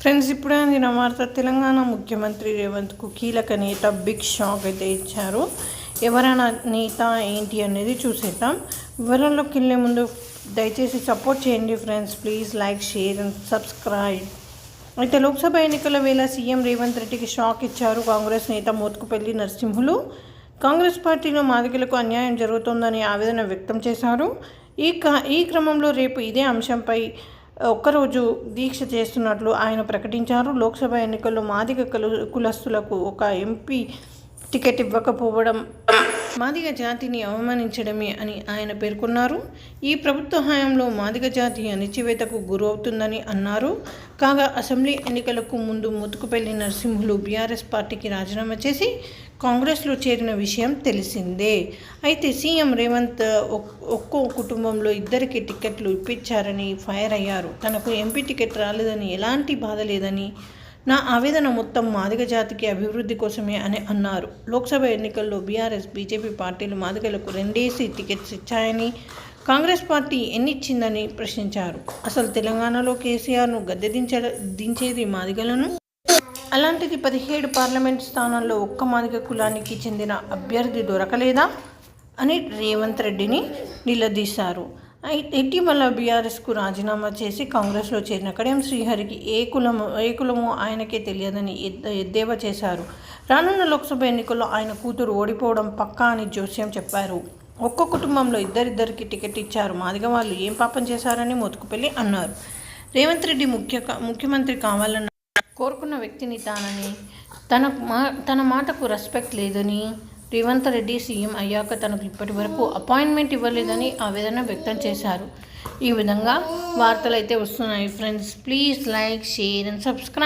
Friends, ఇప్పుడే అందిన వార్త. తెలంగాణ ముఖ్యమంత్రి రేవంత్కు కీలక నేత బిగ్ షాక్ అయితే ఇచ్చారు. ఎవరైనా నేత ఏంటి అనేది చూసేద్దాం. వివరంలోకి వెళ్ళే ముందు దయచేసి సపోర్ట్ చేయండి friends. Please like, share and subscribe. అయితే లోక్సభ ఎన్నికల వేళ సీఎం రేవంత్ రెడ్డికి షాక్ ఇచ్చారు కాంగ్రెస్ నేత మోత్కుపల్లి నరసింహులు. కాంగ్రెస్ పార్టీలో మాదిగలకు అన్యాయం జరుగుతోందని ఆవేదన వ్యక్తం చేశారు. ఈ క్రమంలో రేపు ఇదే అంశంపై ఒక్కరోజు దీక్ష చేస్తున్నట్లు ఆయన ప్రకటించారు. లోక్సభ ఎన్నికల్లో మాదిగ కులస్తులకు ఒక ఎంపీ టికెట్ ఇవ్వకపోవడం మాదిగ జాతిని అవమానించడమే అని ఆయన పేర్కొన్నారు. ఈ ప్రభుత్వ హయాంలో మాదిగ జాతి అణచివేతకు గురవుతుందని అన్నారు. కాగా అసెంబ్లీ ఎన్నికలకు ముందు మోత్కుపల్లి నరసింహులు బీఆర్ఎస్ పార్టీకి రాజీనామా చేసి కాంగ్రెస్లో చేరిన విషయం తెలిసిందే. అయితే సీఎం రేవంత్ ఒక్కో కుటుంబంలో ఇద్దరికి టికెట్లు ఇప్పించారని ఫైర్ అయ్యారు. తనకు ఎంపీ టికెట్ రాలేదని ఎలాంటి బాధ లేదని, నా ఆవేదన మొత్తం మాదిగ జాతికి అభివృద్ధి కోసమే అని అన్నారు. లోక్సభ ఎన్నికల్లో బీఆర్ఎస్, బీజేపీ పార్టీలు మాదిగలకు 2 టికెట్స్ ఇచ్చాయని, కాంగ్రెస్ పార్టీ ఎన్ని ఇచ్చిందని ప్రశ్నించారు. అసలు తెలంగాణలో కేసీఆర్ను గద్దె దించేది మాదిగలను. అలాంటిది 17 పార్లమెంట్ స్థానాల్లో ఒక్క మాదిగ కులానికి చెందిన అభ్యర్థి దొరకలేదా అని రేవంత్ రెడ్డిని నిలదీశారు. ఇటీవల బీఆర్ఎస్కు రాజీనామా చేసి కాంగ్రెస్లో చేరిన కడియం శ్రీహరికి ఏ కులమో ఆయనకే తెలియదని ఎద్దేవా చేశారు. రానున్న లోక్సభ ఎన్నికల్లో ఆయన కూతురు ఓడిపోవడం పక్కా అని జోస్యం చెప్పారు. ఒక్కో కుటుంబంలో ఇద్దరికి టికెట్ ఇచ్చారు. మాదిగ వాళ్ళు ఏం పాపం చేశారని మోత్కుపల్లి అన్నారు. రేవంత్ రెడ్డి ముఖ్యమంత్రి కావాలన్న కోరుకున్న వ్యక్తిని తానని, తన మాటకు రెస్పెక్ట్ లేదని, రేవంత్ రెడ్డి సీఎం అయ్యాక తనకు ఇప్పటి వరకు అపాయింట్మెంట్ ఇవ్వలేదని ఆవేదన వ్యక్తం చేశారు. ఈ విధంగా వార్తలు అయితే వస్తున్నాయి friends. Please like, share and subscribe.